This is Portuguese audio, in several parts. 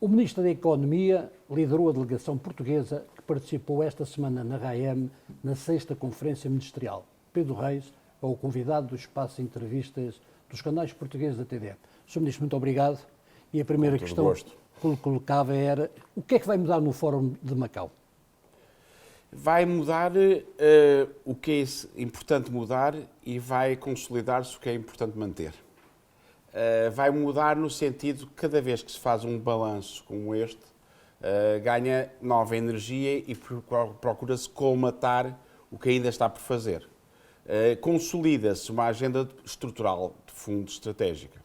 O Ministro da Economia liderou a delegação portuguesa que participou esta semana na RAEM, na 6ª Conferência Ministerial. Pedro Reis é o convidado do espaço de entrevistas dos canais portugueses da TDF. Sr. Ministro, muito obrigado. E a primeira questão que lhe colocava era: o que é que vai mudar no Fórum de Macau? Vai mudar o que é importante mudar e vai consolidar-se o que é importante manter. Vai mudar no sentido que cada vez que se faz um balanço como este, ganha nova energia e procura-se colmatar o que ainda está por fazer. Consolida-se uma agenda estrutural de fundo estratégica.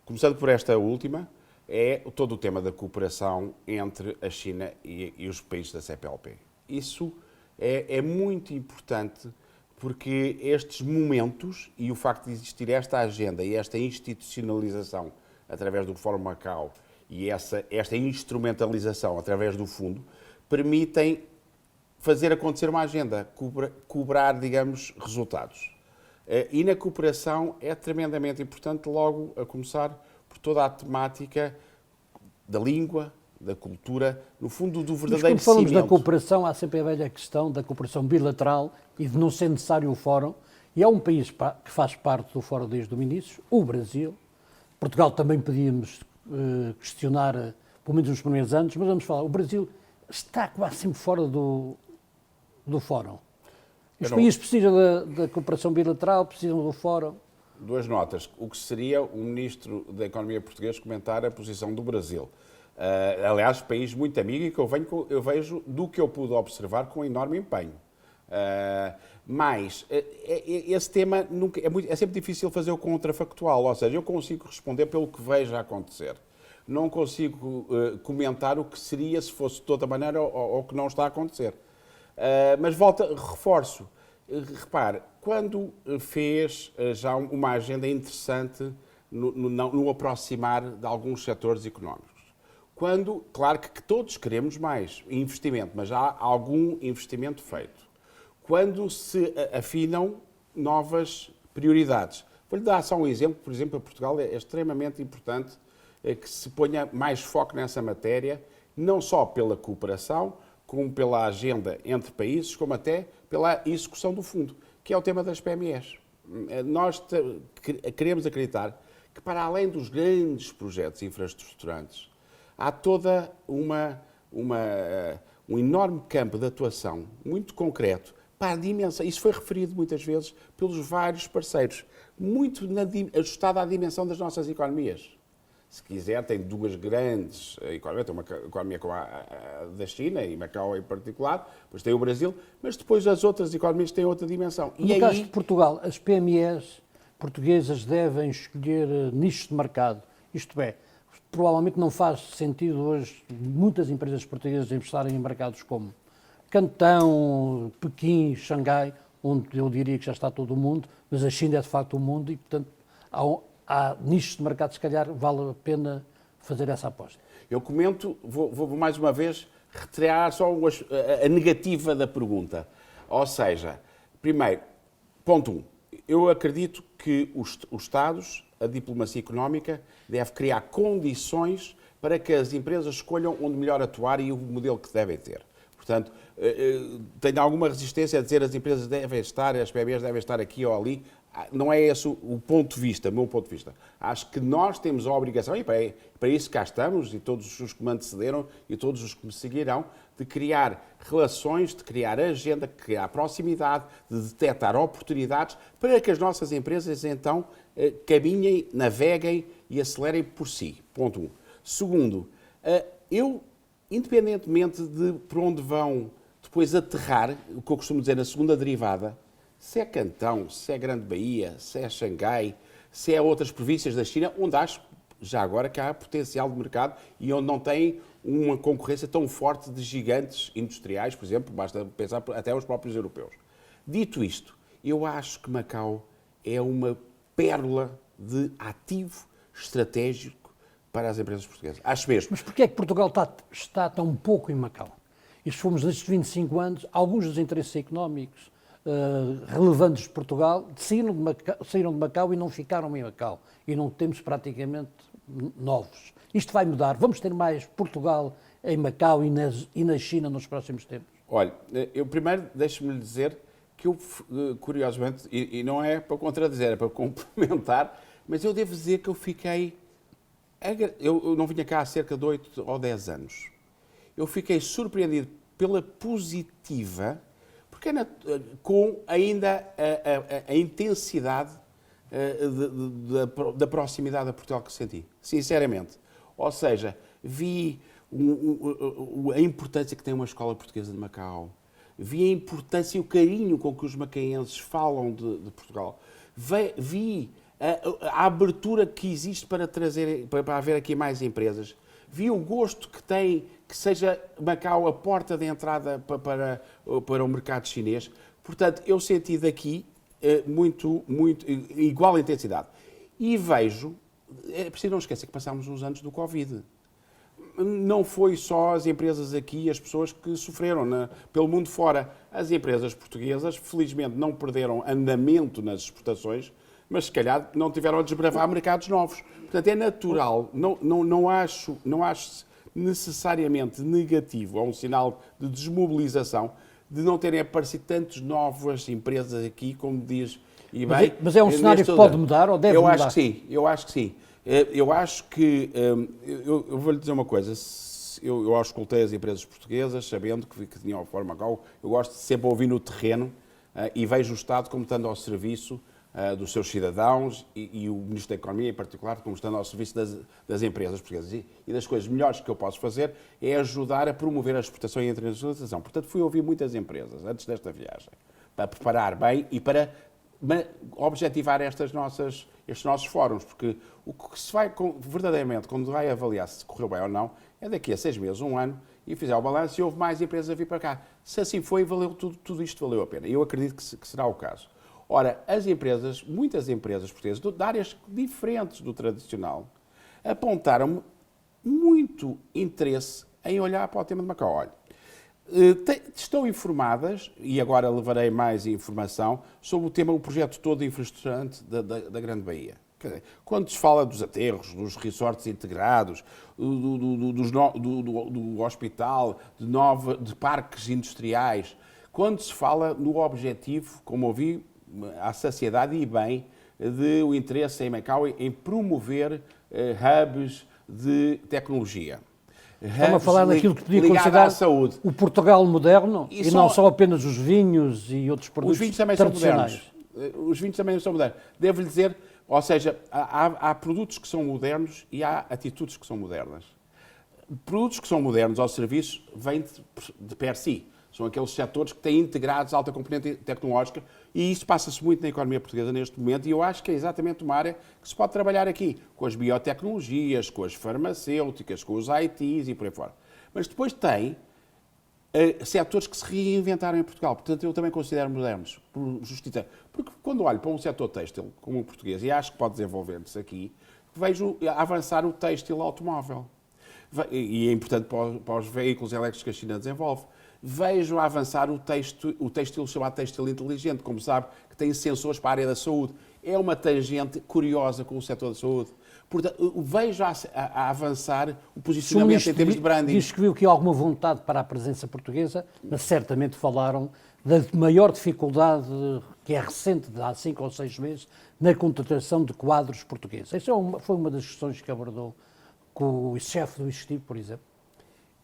Começando por esta última, é todo o tema da cooperação entre a China e os países da CPLP. Isso é muito importante porque estes momentos e o facto de existir esta agenda e esta institucionalização através do Fórum Macau e esta instrumentalização através do fundo permitem fazer acontecer uma agenda, cobrar, digamos, resultados. E na cooperação é tremendamente importante, logo a começar por toda a temática da língua, da cultura, no fundo do verdadeiro Mas quando falamos cimento. da cooperação, há sempre a velha questão da cooperação bilateral e de não ser necessário o Fórum. E há um país que faz parte do Fórum desde o início, o Brasil. Portugal também podíamos questionar, pelo menos nos primeiros anos, mas vamos falar, o Brasil está quase sempre fora do Fórum. Os países precisam da cooperação bilateral, precisam do Fórum. Duas notas. O que seria o Ministro da Economia português comentar a posição do Brasil. Aliás, país muito amigo e que eu vejo, do que eu pude observar, com enorme empenho. Mas esse tema é sempre difícil fazer o contrafactual, ou seja, eu consigo responder pelo que vejo a acontecer. Não consigo comentar o que seria se fosse de outra maneira ou o que não está a acontecer. Mas reforço. Repare, quando fez já uma agenda interessante no aproximar de alguns setores económicos, quando, claro que todos queremos mais investimento, mas há algum investimento feito. Quando se afinam novas prioridades. Vou-lhe dar só um exemplo, por exemplo, a Portugal é extremamente importante que se ponha mais foco nessa matéria, não só pela cooperação, como pela agenda entre países, como até pela execução do fundo, que é o tema das PMEs. Nós queremos acreditar que, para além dos grandes projetos infraestruturantes, há toda um enorme campo de atuação, muito concreto, para a dimensão, isso foi referido muitas vezes pelos vários parceiros, muito ajustado à dimensão das nossas economias. Se quiser, tem duas grandes economias, tem uma economia como a da China e Macau em particular, depois tem o Brasil, mas depois as outras economias têm outra dimensão. No caso de Portugal, as PMEs portuguesas devem escolher nichos de mercado, isto é, provavelmente não faz sentido hoje muitas empresas portuguesas investirem em mercados como Cantão, Pequim, Xangai, onde eu diria que já está todo o mundo, mas a China é de facto o mundo e, portanto, há nichos de mercado, se calhar vale a pena fazer essa aposta. Eu comento, vou mais uma vez retirar só a negativa da pergunta. Ou seja, primeiro, ponto 1, eu acredito que os Estados, a diplomacia económica, deve criar condições para que as empresas escolham onde melhor atuar e o modelo que devem ter. Portanto, tenho alguma resistência a dizer que as empresas devem estar, as PMEs devem estar aqui ou ali. Não é esse o ponto de vista, o meu ponto de vista. Acho que nós temos a obrigação, e para isso cá estamos, e todos os que me antecederam e todos os que me seguirão, de criar relações, de criar agenda, de criar proximidade, de detectar oportunidades para que as nossas empresas então caminhem, naveguem e acelerem por si. Ponto 1. Segundo, eu, independentemente de por onde vão depois aterrar, o que eu costumo dizer na segunda derivada, se é Cantão, se é Grande Bahia, se é Xangai, se é outras províncias da China, onde acho já agora que há potencial de mercado e onde não tem uma concorrência tão forte de gigantes industriais, por exemplo, basta pensar até os próprios europeus. Dito isto, eu acho que Macau é uma pérola de ativo estratégico para as empresas portuguesas. Acho mesmo. Mas porquê é que Portugal está tão pouco em Macau? E se fomos nestes 25 anos, alguns dos interesses económicos relevantes de Portugal saíram de Macau e não ficaram em Macau. E não temos praticamente novos. Isto vai mudar? Vamos ter mais Portugal em Macau e na China nos próximos tempos? Olha, eu primeiro deixe-me dizer que eu, curiosamente, e não é para contradizer, é para complementar, mas eu devo dizer que eu fiquei... Eu não vinha cá há cerca de 8 ou 10 anos. Eu fiquei surpreendido pela positiva, porque com ainda a intensidade da proximidade a Portugal que senti, sinceramente. Ou seja, vi a importância que tem uma escola portuguesa de Macau, vi a importância e o carinho com que os macaenses falam de Portugal, vi a abertura que existe para haver aqui mais empresas, vi o gosto que tem que seja Macau a porta de entrada para o mercado chinês. Portanto, eu senti daqui muito igual intensidade. E vejo, é preciso não esquecer que passámos uns anos do Covid. Não foi só as empresas aqui, as pessoas que sofreram pelo mundo fora. As empresas portuguesas, felizmente, não perderam andamento nas exportações, mas se calhar não tiveram a desbravar mercados novos. Portanto, é natural, não acho necessariamente negativo, ou um sinal de desmobilização, de não terem aparecido tantas novas empresas aqui, como diz... E bem, mas é um cenário que pode mudar ou deve mudar? Eu acho que sim. Eu acho que... Eu vou-lhe dizer uma coisa. Eu auscultei as empresas portuguesas, sabendo que tinham a forma Macau. Eu gosto de sempre ouvir no terreno e vejo o Estado como estando ao serviço dos seus cidadãos e o Ministro da Economia, em particular, como estando ao serviço das empresas portuguesas. E das coisas melhores que eu posso fazer é ajudar a promover a exportação e a internacionalização. Portanto, fui ouvir muitas empresas antes desta viagem, para preparar bem e para objetivar estes nossos fóruns, porque o que se vai, verdadeiramente, quando vai avaliar se correu bem ou não, é daqui a 6 meses, 1 ano, e fizer o balanço e houve mais empresas a vir para cá. Se assim foi, tudo isto valeu a pena. Eu acredito que será o caso. Ora, muitas empresas portuguesas, de áreas diferentes do tradicional, apontaram muito interesse em olhar para o tema de Macau. Olha, estão informadas, e agora levarei mais informação, sobre o projeto todo de infraestrutura da Grande Baía. Quando se fala dos aterros, dos resorts integrados, do hospital, de parques industriais, quando se fala no objetivo, como ouvi, à saciedade e bem, do interesse em Macau em promover hubs de tecnologia. Estamos a falar daquilo que podia considerar o Portugal moderno e não só apenas os vinhos e outros produtos tradicionais. Os vinhos também são modernos. Devo-lhe dizer, ou seja, há produtos que são modernos e há atitudes que são modernas. Produtos que são modernos ao serviço vêm de per si. São aqueles setores que têm integrados alta componente tecnológica e isso passa-se muito na economia portuguesa neste momento e eu acho que é exatamente uma área que se pode trabalhar aqui, com as biotecnologias, com as farmacêuticas, com os ITs e por aí fora. Mas depois tem setores que se reinventaram em Portugal. Portanto, eu também considero modernos, por justiça. Porque quando olho para um setor têxtil como o português, e acho que pode desenvolver-se aqui, vejo avançar o têxtil automóvel. E é importante para os veículos elétricos que a China desenvolve. Vejo a avançar o têxtil chamado têxtil inteligente, como sabe, que tem sensores para a área da saúde. É uma tangente curiosa com o setor da saúde. Portanto, vejo a avançar o posicionamento em termos de branding. Diz que viu que há alguma vontade para a presença portuguesa, mas certamente falaram da maior dificuldade, que é recente, de há 5 ou 6 meses, na contratação de quadros portugueses. Essa foi uma das questões que abordou com o chefe do Instituto, por exemplo.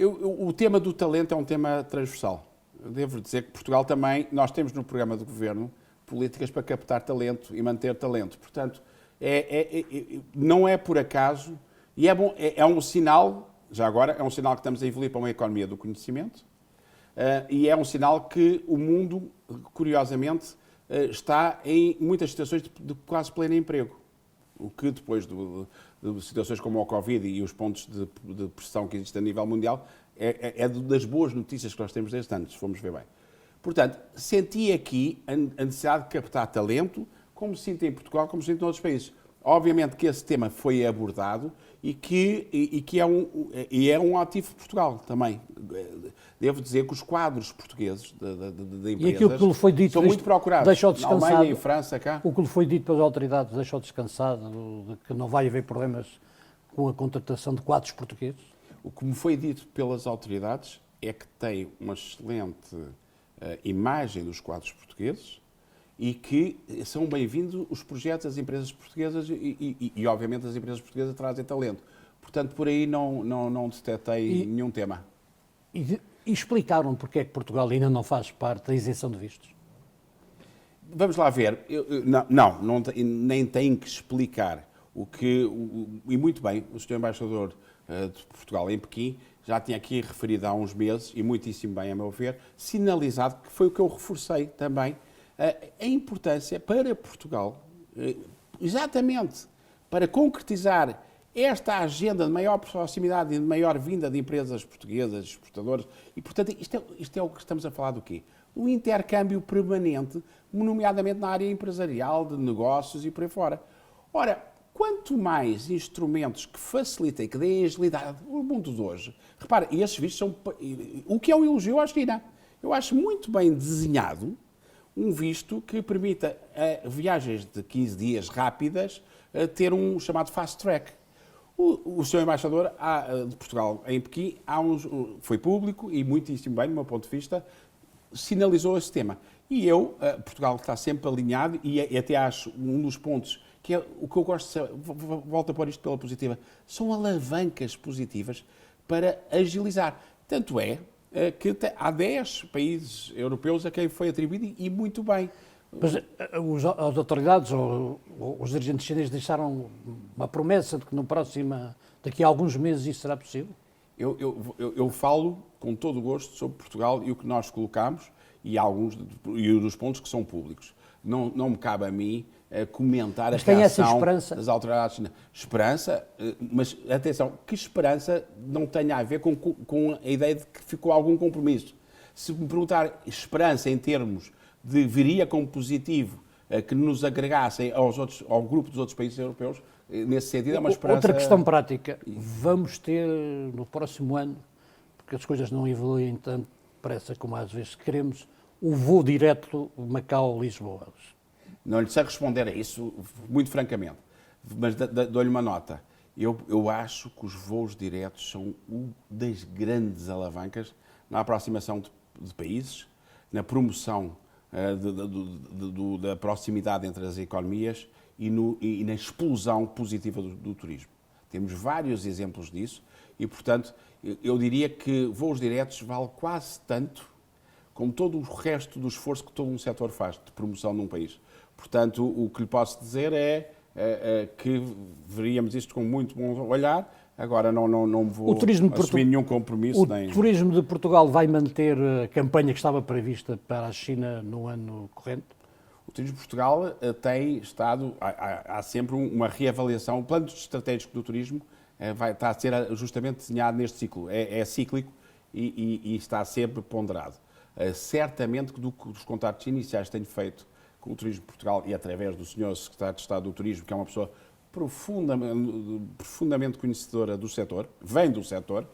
O tema do talento é um tema transversal. Eu devo dizer que Portugal também, nós temos no programa do Governo políticas para captar talento e manter talento. Portanto, não é por acaso, e é bom, é um sinal, já agora, é um sinal que estamos a evoluir para uma economia do conhecimento, e é um sinal que o mundo, curiosamente, está em muitas situações de quase pleno emprego. O que depois de situações como o Covid e os pontos de pressão que existem a nível mundial, é das boas notícias que nós temos deste ano, se formos ver bem. Portanto, senti aqui a necessidade de captar talento, como se sente em Portugal, como se sente em outros países. Obviamente que esse tema foi abordado e que é um ativo de Portugal também. Devo dizer que os quadros portugueses de empresas são muito procurados. Na Alemanha, em França, cá. O que lhe foi dito pelas autoridades deixou descansado, de que não vai haver problemas com a contratação de quadros portugueses? O que me foi dito pelas autoridades é que tem uma excelente imagem dos quadros portugueses e que são bem-vindos os projetos das empresas portuguesas e, obviamente, as empresas portuguesas trazem talento. Portanto, por aí não detetei nenhum tema. E explicaram porque é que Portugal ainda não faz parte da isenção de vistos? Vamos lá ver. Nem tem que explicar. E muito bem, o Sr. Embaixador de Portugal em Pequim já tinha aqui referido há uns meses, e muitíssimo bem, a meu ver, sinalizado, que foi o que eu reforcei também, a importância para Portugal, exatamente para concretizar esta agenda de maior proximidade e de maior vinda de empresas portuguesas, exportadoras, e, portanto, isto é o que estamos a falar do quê? O intercâmbio permanente, nomeadamente na área empresarial, de negócios e por aí fora. Ora, quanto mais instrumentos que facilitem, que deem agilidade ao mundo de hoje, repara, esses vistos são o que é um elogio à China. Eu acho muito bem desenhado um visto que permita viagens de 15 dias rápidas ter um chamado fast track. O Sr. Embaixador de Portugal em Pequim foi público e muitíssimo bem, do meu ponto de vista, sinalizou esse tema. E Portugal está sempre alinhado e até acho um dos pontos que é o que eu gosto de saber, volto a pôr isto pela positiva, são alavancas positivas para agilizar. Tanto é que há 10 países europeus a quem foi atribuído e muito bem. Mas as autoridades ou os dirigentes chineses deixaram uma promessa de que daqui a alguns meses isso será possível? Eu falo com todo o gosto sobre Portugal e o que nós colocamos e dos pontos que são públicos. Não me cabe a mim comentar mas a reação das autoridades chinesas. Esperança, mas atenção, que esperança não tenha a ver com a ideia de que ficou algum compromisso. Se me perguntar esperança em termos de viria como positivo que nos agregassem ao grupo dos outros países europeus, nesse sentido é uma esperança... Outra questão prática, vamos ter no próximo ano, porque as coisas não evoluem tanto depressa como às vezes queremos, o voo direto Macau-Lisboa. Não lhe sei responder a isso, muito francamente, mas dou-lhe uma nota. Eu acho que os voos diretos são uma das grandes alavancas na aproximação de países, na promoção da proximidade entre as economias e na explosão positiva do turismo. Temos vários exemplos disso e, portanto, eu diria que voos diretos vale quase tanto como todo o resto do esforço que todo um setor faz de promoção num país. Portanto, o que lhe posso dizer é que veríamos isto com muito bom olhar. Agora não vou assumir nenhum compromisso. O turismo de Portugal vai manter a campanha que estava prevista para a China no ano corrente? O turismo de Portugal tem estado... Há sempre uma reavaliação. O plano estratégico do turismo está a ser justamente desenhado neste ciclo. É cíclico e está sempre ponderado. Certamente que dos contactos iniciais que tenho feito com o Turismo de Portugal e através do Sr. Secretário de Estado do Turismo, que é uma pessoa profundamente conhecedora do setor, vem do setor,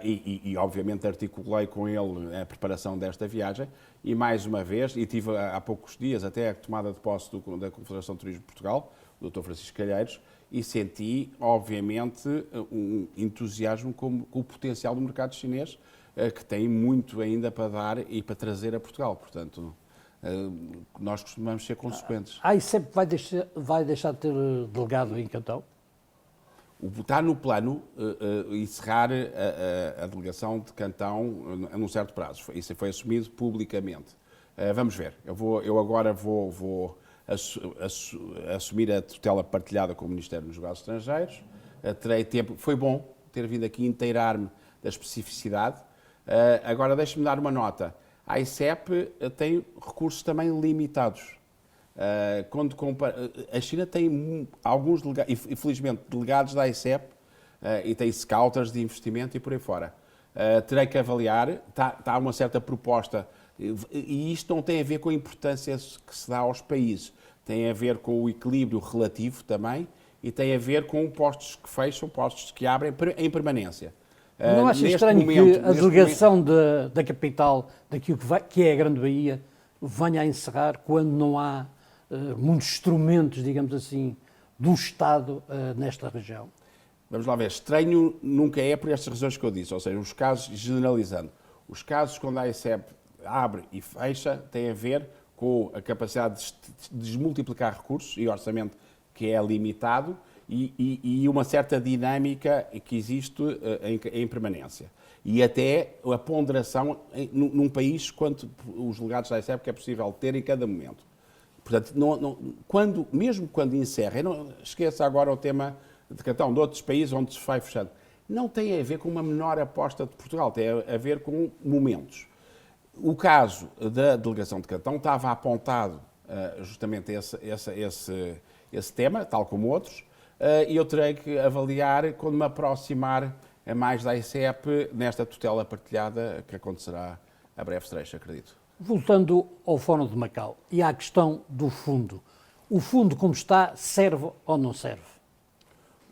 e obviamente articulei com ele a preparação desta viagem, e mais uma vez, e tive há poucos dias até a tomada de posse da Confederação de Turismo de Portugal, o Dr. Francisco Calheiros, e senti, obviamente, um entusiasmo com o potencial do mercado chinês, que tem muito ainda para dar e para trazer a Portugal. Portanto, nós costumamos ser consequentes. A ICEP vai deixar de ter delegado em Cantão? Está no plano encerrar a delegação de Cantão num certo prazo. Isso foi assumido publicamente. Vamos ver. Eu agora vou assumir a tutela partilhada com o Ministério dos Negócios Estrangeiros. Terei tempo. Foi bom ter vindo aqui inteirar-me da especificidade. Agora, deixe-me dar uma nota. A ICEP tem recursos também limitados. A China tem alguns delegados, infelizmente, delegados da ICEP e tem scouters de investimento e por aí fora. Terei que avaliar, está uma certa proposta, e isto não tem a ver com a importância que se dá aos países, tem a ver com o equilíbrio relativo também e tem a ver com postos que fecham, postos que abrem em permanência. Não acha estranho que a delegação da capital, daquilo que é a Grande Bahia, venha a encerrar quando não há muitos instrumentos, digamos assim, do Estado nesta região? Vamos lá ver, estranho nunca é por estas razões que eu disse, ou seja, os casos, generalizando, os casos quando a AICEP abre e fecha têm a ver com a capacidade de desmultiplicar recursos e orçamento que é limitado e uma certa dinâmica que existe em permanência. E até a ponderação num país quanto os legados da AICEP que é possível ter em cada momento. Portanto, mesmo quando encerra, não esqueça agora o tema de Cantão, de outros países onde se vai fechando, não tem a ver com uma menor aposta de Portugal, tem a ver com momentos. O caso da delegação de Cantão estava apontado justamente esse tema, tal como outros, e eu terei que avaliar quando me aproximar mais da AICEP nesta tutela partilhada que acontecerá a breve trecho, acredito. Voltando ao Fórum de Macau e à questão do fundo. O fundo, como está, serve ou não serve?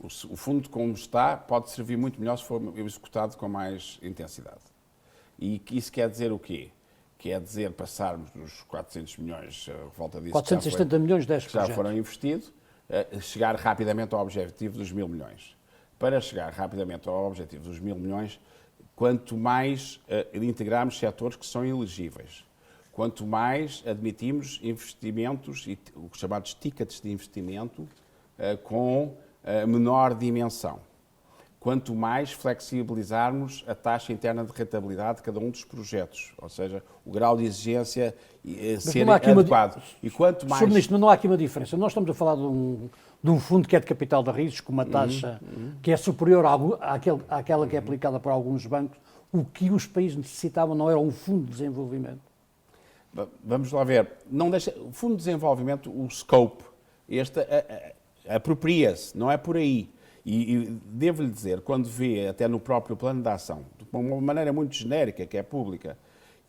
O fundo, como está, pode servir muito melhor se for executado com mais intensidade. E isso quer dizer o quê? Quer dizer passarmos dos 400 milhões, volta disso, 470 milhões, 10 já projetos. foram investidos, chegar rapidamente ao objetivo dos 1.000 milhões. Para chegar rapidamente ao objetivo dos 1.000 milhões, quanto mais integrarmos setores que são elegíveis, quanto mais admitimos investimentos, os chamados tickets de investimento, com menor dimensão, quanto mais flexibilizarmos a taxa interna de rentabilidade de cada um dos projetos, ou seja, o grau de exigência ser adequado. E quanto mais... Sr. Ministro, não há aqui uma diferença. Nós estamos a falar de um fundo que é de capital de risco, com uma taxa que é superior àquela que é aplicada por alguns bancos. O que os países necessitavam não era um fundo de desenvolvimento. Vamos lá ver. Não deixa, o fundo de desenvolvimento, o scope, apropria-se, não é por aí. E devo-lhe dizer, quando vê, até no próprio plano de ação, de uma maneira muito genérica, que é pública,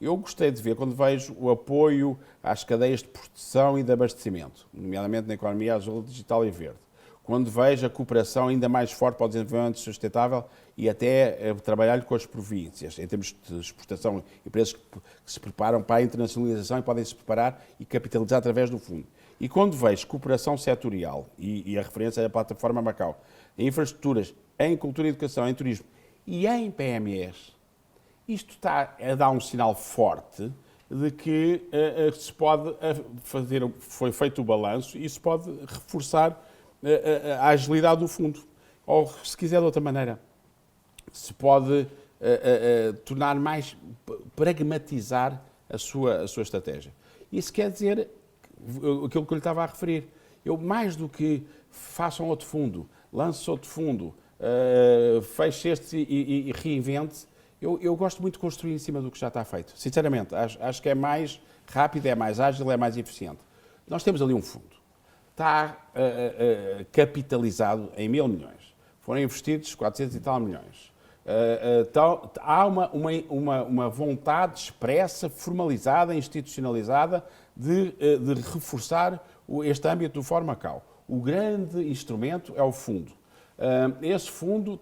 eu gostei de ver quando vejo o apoio às cadeias de produção e de abastecimento, nomeadamente na economia azul, digital e verde. Quando vejo a cooperação ainda mais forte para o desenvolvimento sustentável e até trabalhar com as províncias, em termos de exportação, empresas que se preparam para a internacionalização e podem se preparar e capitalizar através do fundo. E quando vejo cooperação setorial, e a referência é a plataforma Macau, em infraestruturas, em cultura e educação, em turismo e em PMEs, isto está a dar um sinal forte de que se pode fazer, foi feito o balanço e se pode reforçar a agilidade do fundo. Ou, se quiser de outra maneira, se pode tornar mais, pragmatizar a sua estratégia. Isso quer dizer aquilo que eu lhe estava a referir. Eu, mais do que façam outro fundo, lance outro fundo, feche este e reinvente, eu gosto muito de construir em cima do que já está feito. Sinceramente, acho que é mais rápido, é mais ágil, é mais eficiente. Nós temos ali um fundo. Está capitalizado em 1.000 milhões. Foram investidos 400 e tal milhões. Então, há uma vontade expressa, formalizada, institucionalizada, de reforçar este âmbito do Fórum Macau. O grande instrumento é o fundo. Esse fundo,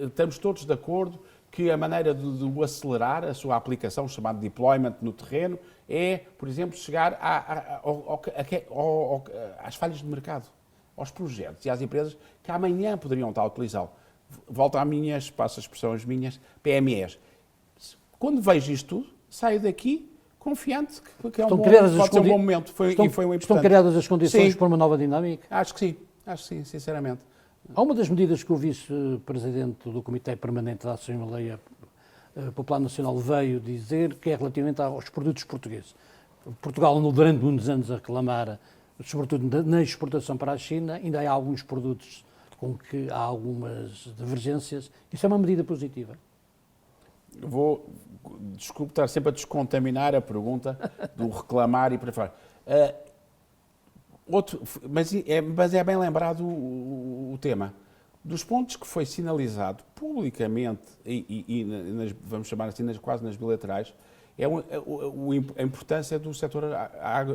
estamos todos de acordo que a maneira de o acelerar, a sua aplicação, chamado deployment no terreno, é, por exemplo, chegar às falhas de mercado, aos projetos e às empresas que amanhã poderiam estar a utilizá-lo. Volto às minhas, passo a expressão, as minhas PMEs. Quando vejo isto tudo, saio daqui confiante que é pode ser um bom momento. Foi um importante. Estão criadas as condições para uma nova dinâmica? Acho que sim, sinceramente. Há uma das medidas que o vice-presidente do Comitê Permanente da Assembleia Popular Nacional veio dizer, que é relativamente aos produtos portugueses. Portugal andou durante muitos anos a reclamar, sobretudo na exportação para a China, ainda há alguns produtos com que há algumas divergências. Isso é uma medida positiva. Desculpe estar sempre a descontaminar a pergunta do reclamar e para fora. Mas é bem lembrado o tema. Dos pontos que foi sinalizado publicamente, vamos chamar assim, quase nas bilaterais, é a importância do setor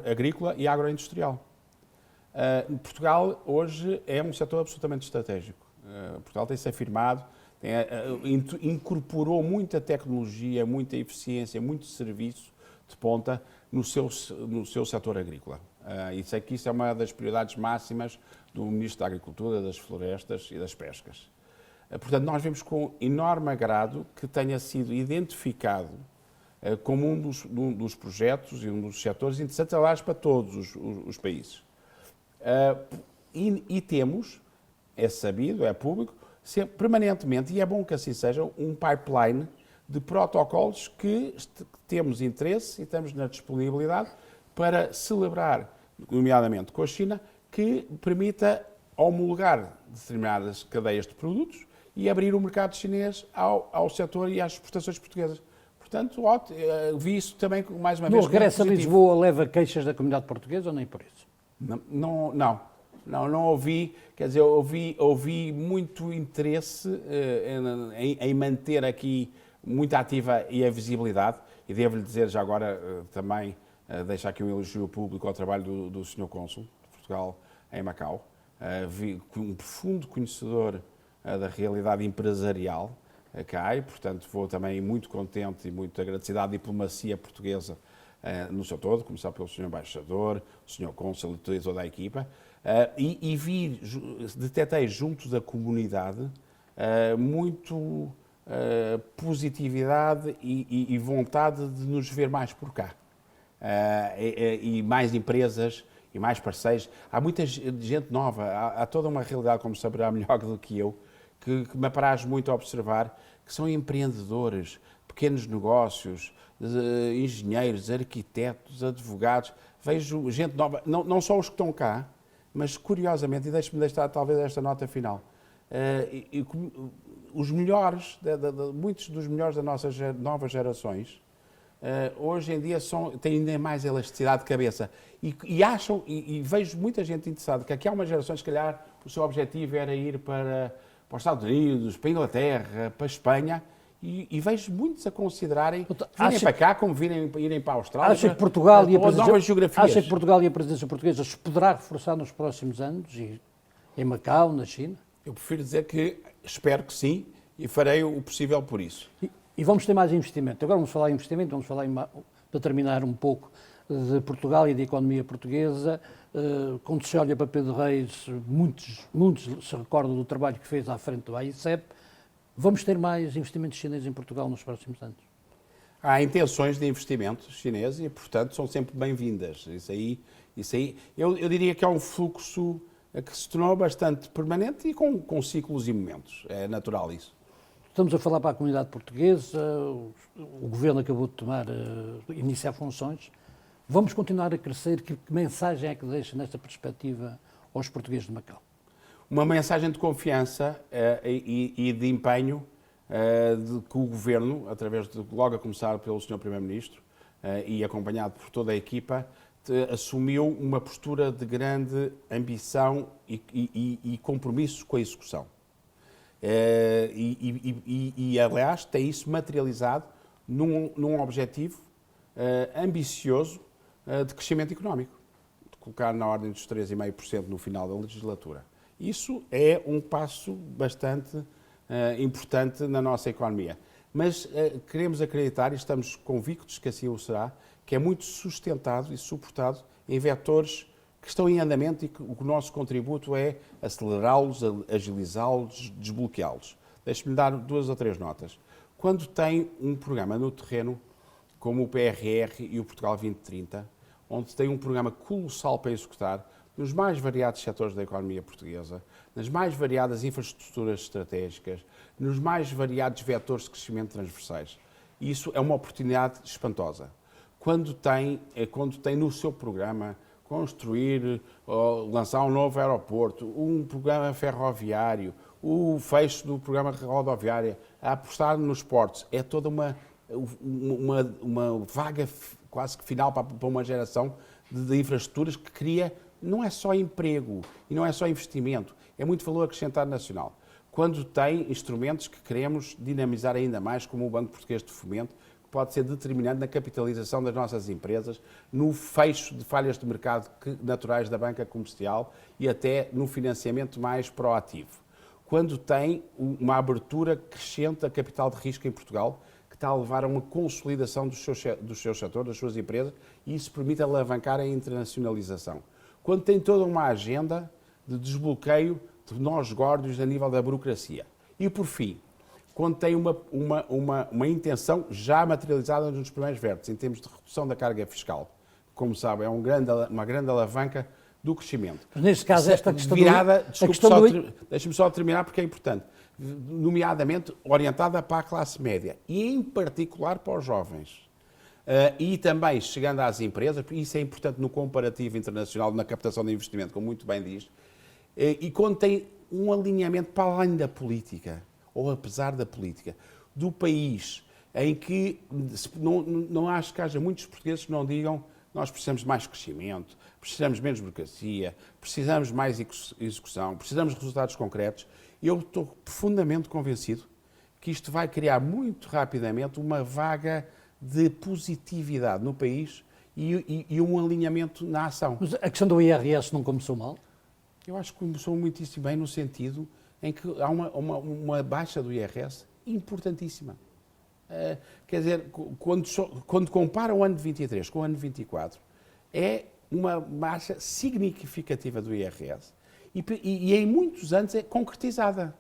agrícola e agroindustrial. Portugal hoje é um setor absolutamente estratégico. Portugal tem-se afirmado, incorporou muita tecnologia, muita eficiência, muito serviço de ponta no seu setor agrícola. E sei que isso é uma das prioridades máximas do Ministro da Agricultura, das Florestas e das Pescas. Portanto, nós vemos com enorme agrado que tenha sido identificado como um dos projetos e um dos setores interessantes, aliás, para todos os países. E temos, é sabido, é público, permanentemente, e é bom que assim seja, um pipeline de protocolos que temos interesse e estamos na disponibilidade para celebrar, nomeadamente com a China, que permita homologar determinadas cadeias de produtos e abrir o mercado chinês ao setor e às exportações portuguesas. Portanto, vi isso também mais uma vez. No regresso a Lisboa leva queixas da comunidade portuguesa ou nem por isso? Não ouvi, quer dizer, ouvi muito interesse em manter aqui muito ativa e a visibilidade, e devo-lhe dizer já agora também, deixar aqui um elogio público ao trabalho do Sr. Cônsul de Portugal em Macau, um profundo conhecedor da realidade empresarial cá, e portanto vou também muito contente e muito agradecido à diplomacia portuguesa no seu todo, começar pelo Sr. Embaixador, o Sr. Cônsul e toda a equipa, e detetei junto da comunidade muito positividade e vontade de nos ver mais por cá. E mais empresas e mais parceiros. Há muita gente nova, há toda uma realidade, como saberá melhor do que eu, que me apraz muito a observar, que são empreendedores, pequenos negócios, engenheiros, arquitetos, advogados. Vejo gente nova, não só os que estão cá, mas curiosamente, e deixe-me deixar talvez esta nota final, os melhores, muitos dos melhores das nossas novas gerações, hoje em dia têm ainda mais elasticidade de cabeça e acham, e vejo muita gente interessada, que aqui há uma geração, se calhar, o seu objetivo era ir para os Estados Unidos, para a Inglaterra, para a Espanha, e vejo muitos a considerarem virem para cá como irem para a Austrália. Acha que Portugal e a presidência portuguesa se poderá reforçar nos próximos anos, em Macau, na China? Eu prefiro dizer que espero que sim e farei o possível por isso. E vamos ter mais investimento. Agora vamos falar em investimento, vamos falar para terminar um pouco de Portugal e da economia portuguesa. Quando se olha para Pedro Reis, muitos se recordam do trabalho que fez à frente do AICEP. Vamos ter mais investimentos chineses em Portugal nos próximos anos? Há intenções de investimento chinês e, portanto, são sempre bem-vindas. Isso aí, eu diria que é um fluxo que se tornou bastante permanente e com ciclos e momentos. É natural isso. Estamos a falar para a comunidade portuguesa, o Governo acabou de iniciar funções. Vamos continuar a crescer? Que mensagem é que deixa nesta perspectiva aos portugueses de Macau? Uma mensagem de confiança e de empenho de que o Governo, logo a começar pelo Sr. Primeiro-Ministro e acompanhado por toda a equipa, assumiu uma postura de grande ambição e compromisso com a execução. Aliás, tem isso materializado num objetivo ambicioso de crescimento económico, de colocar na ordem dos 3,5% no final da legislatura. Isso é um passo bastante importante na nossa economia. Mas queremos acreditar, e estamos convictos que assim o será, que é muito sustentado e suportado em vetores que estão em andamento e que o nosso contributo é acelerá-los, agilizá-los, desbloqueá-los. Deixe-me dar 2 ou 3 notas. Quando tem um programa no terreno, como o PRR e o Portugal 2030, onde tem um programa colossal para executar, nos mais variados setores da economia portuguesa, nas mais variadas infraestruturas estratégicas, nos mais variados vetores de crescimento transversais. Isso é uma oportunidade espantosa. Quando tem no seu programa construir, lançar um novo aeroporto, um programa ferroviário, o fecho do programa rodoviário, a apostar nos portos, é toda uma vaga quase que final para uma geração de infraestruturas que cria, não é só emprego e não é só investimento, é muito valor acrescentado nacional. Quando tem instrumentos que queremos dinamizar ainda mais, como o Banco Português de Fomento, que pode ser determinante na capitalização das nossas empresas, no fecho de falhas de mercado naturais da banca comercial e até no financiamento mais proativo. Quando tem uma abertura crescente a capital de risco em Portugal, que está a levar a uma consolidação dos seus setores, das suas empresas, e isso permite alavancar a internacionalização. Quando tem toda uma agenda de desbloqueio de nós górdios a nível da burocracia. E, por fim, quando tem uma intenção já materializada nos primeiros vértices, em termos de redução da carga fiscal. Como sabe, é uma grande alavanca do crescimento. Mas neste caso, esta questão Deixe-me só terminar porque é importante. Nomeadamente orientada para a classe média e, em particular, para os jovens. E também chegando às empresas, porque isso é importante no comparativo internacional, na captação de investimento, como muito bem diz, e quando tem um alinhamento para além da política, ou apesar da política, do país, em que não acho que haja muitos portugueses que não digam nós precisamos de mais crescimento, precisamos de menos burocracia, precisamos de mais execução, precisamos de resultados concretos. Eu estou profundamente convencido que isto vai criar muito rapidamente uma vaga de positividade no país e um alinhamento na ação. Mas a questão do IRS não começou mal? Eu acho que começou muitíssimo bem no sentido em que há uma baixa do IRS importantíssima. Quer dizer, quando compara o ano de 23 com o ano de 24, é uma baixa significativa do IRS e em muitos anos é concretizada.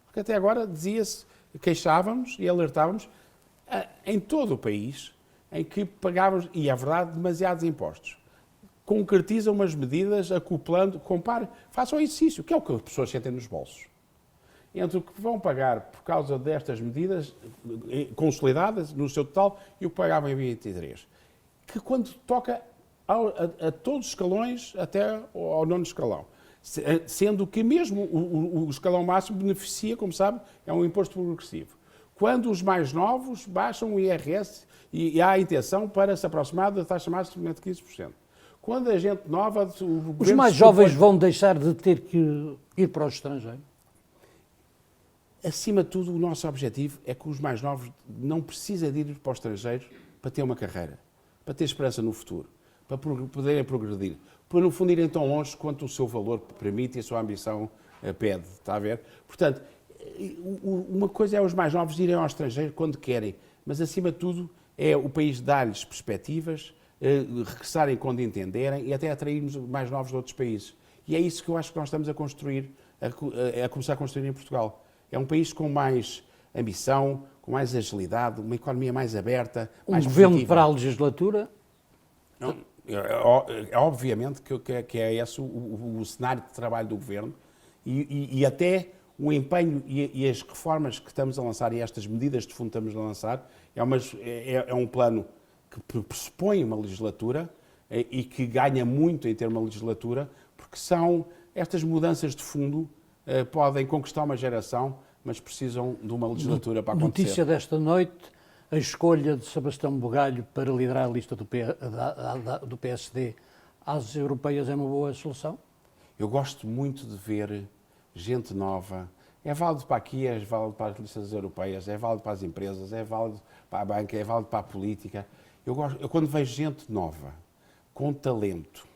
Porque até agora dizia-se, queixávamos e alertávamos em todo o país em que pagávamos, e é verdade, demasiados impostos. Concretizam umas medidas acoplando, façam o exercício, que é o que as pessoas sentem nos bolsos. Entre o que vão pagar por causa destas medidas consolidadas no seu total e o que pagavam em 23. Que quando toca a todos os escalões até ao nono escalão. Sendo que mesmo o escalão máximo beneficia, como sabe, é um imposto progressivo. Quando os mais novos baixam o IRS e há a intenção para se aproximar da taxa máxima de 15%. Quando a gente nova... Os mais jovens vão deixar de ter que ir para o estrangeiro? Acima de tudo, o nosso objetivo é que os mais novos não precisem de ir para o estrangeiro para ter uma carreira, para ter esperança no futuro, para poderem progredir, para não fundirem tão longe quanto o seu valor permite e a sua ambição pede, está a ver? Portanto, uma coisa é os mais novos irem ao estrangeiro quando querem, mas acima de tudo é o país dar-lhes perspectivas, regressarem quando entenderem e até atrairmos mais novos de outros países. E é isso que eu acho que nós estamos a construir, a começar a construir em Portugal. É um país com mais ambição, com mais agilidade, uma economia mais aberta, mais governo positiva. para a legislatura? Não, obviamente que é esse o cenário de trabalho do governo e até o empenho e as reformas que estamos a lançar e estas medidas de fundo que estamos a lançar é um plano que pressupõe uma legislatura e que ganha muito em ter uma legislatura, porque são estas mudanças de fundo podem conquistar uma geração, mas precisam de uma legislatura para acontecer. Notícia desta noite, a escolha de Sebastião Bugalho para liderar a lista do PSD às europeias é uma boa solução? Eu gosto muito de ver gente nova. É válido para aqui, é válido para as listas europeias, é válido para as empresas, é válido para a banca, é válido para a política. Eu quando vejo gente nova, com talento,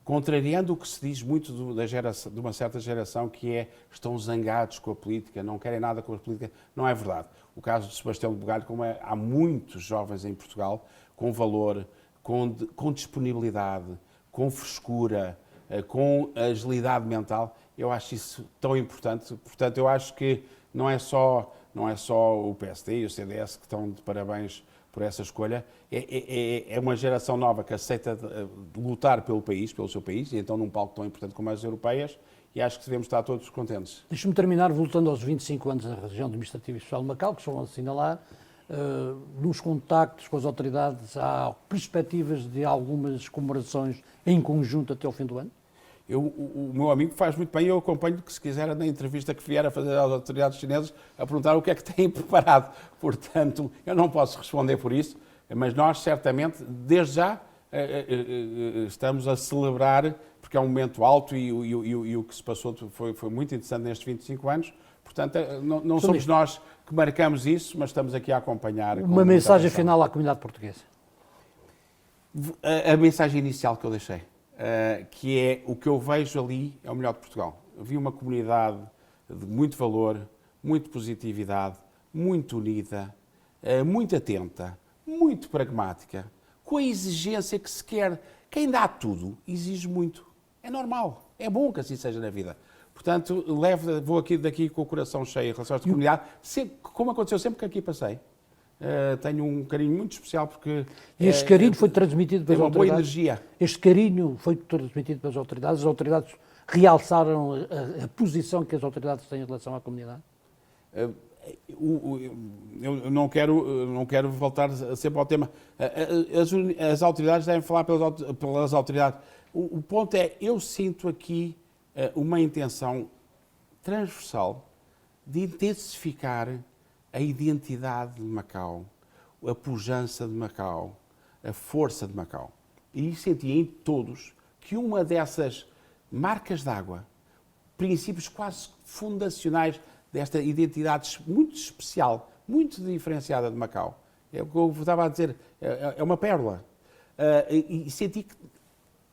contrariando o que se diz muito de uma certa geração, que é estão zangados com a política, não querem nada com a política, não é verdade. O caso de Sebastião Bugalho, há muitos jovens em Portugal com valor, com disponibilidade, com frescura, com agilidade mental, eu acho isso tão importante. Portanto, eu acho que não é só o PSD e o CDS que estão de parabéns por essa escolha, é uma geração nova que aceita lutar pelo seu país, e então num palco tão importante como as europeias, e acho que devemos estar todos contentes. Deixe-me terminar voltando aos 25 anos da região administrativa e social de Macau, que se vão assinalar. Nos contactos com as autoridades, há perspectivas de algumas comemorações em conjunto até ao fim do ano? O meu amigo faz muito bem, eu acompanho que se quiser na entrevista que vier a fazer às autoridades chinesas, a perguntar o que é que têm preparado. Portanto, eu não posso responder por isso, mas nós certamente, desde já, estamos a celebrar, porque é um momento alto e o que se passou foi muito interessante nestes 25 anos. Portanto, não somos nós que marcamos isso, mas estamos aqui a acompanhar. Uma mensagem final à comunidade portuguesa. A mensagem inicial que eu deixei. Que é o que eu vejo ali é o melhor de Portugal. Eu vi uma comunidade de muito valor, muito positividade, muito unida, muito atenta, muito pragmática, com a exigência que se quer. Quem dá tudo exige muito. É normal, é bom que assim seja na vida. Portanto, vou aqui daqui com o coração cheio em relação a esta comunidade, sempre, como aconteceu sempre que aqui passei. Tenho um carinho muito especial porque... E este carinho foi transmitido pelas uma boa autoridades? energia. Este carinho foi transmitido pelas autoridades? As autoridades realçaram a posição que as autoridades têm em relação à comunidade? Eu não quero voltar sempre ao tema. As autoridades devem falar pelas autoridades. O ponto é, eu sinto aqui uma intenção transversal de intensificar a identidade de Macau, a pujança de Macau, a força de Macau. E senti em todos que uma dessas marcas d'água, princípios quase fundacionais desta identidade muito especial, muito diferenciada de Macau, é o que eu estava a dizer, é uma pérola. E senti que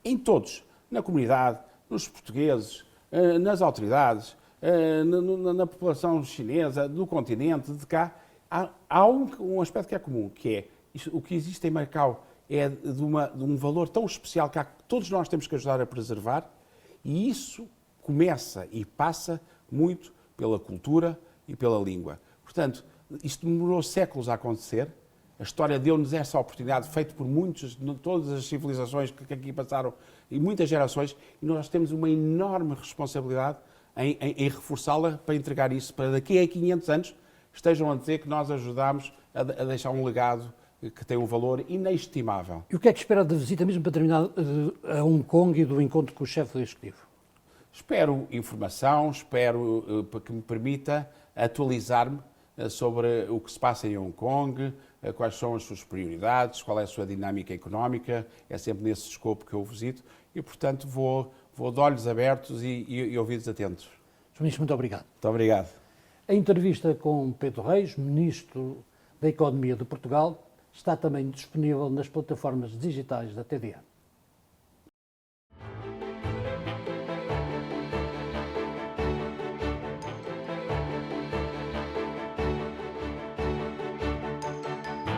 em todos, na comunidade, nos portugueses, nas autoridades, na população chinesa, do continente, de cá, há um aspecto que é comum, que é o que existe em Macau é de um valor tão especial que todos nós temos que ajudar a preservar, e isso começa e passa muito pela cultura e pela língua. Portanto, isto demorou séculos a acontecer. A história deu-nos essa oportunidade, feita por todas as civilizações que aqui passaram, e muitas gerações, e nós temos uma enorme responsabilidade em reforçá-la para entregar isso, para daqui a 500 anos estejam a dizer que nós ajudámos a deixar um legado que tem um valor inestimável. E o que é que espera da visita, mesmo para terminar, a Hong Kong e do encontro com o chefe do Executivo? Espero informação, espero que me permita atualizar-me sobre o que se passa em Hong Kong, quais são as suas prioridades, qual é a sua dinâmica económica, é sempre nesse escopo que eu visito e, portanto, vou de olhos abertos e ouvidos atentos. Sr. Ministro, muito obrigado. Muito obrigado. A entrevista com Pedro Reis, Ministro da Economia de Portugal, está também disponível nas plataformas digitais da TDA.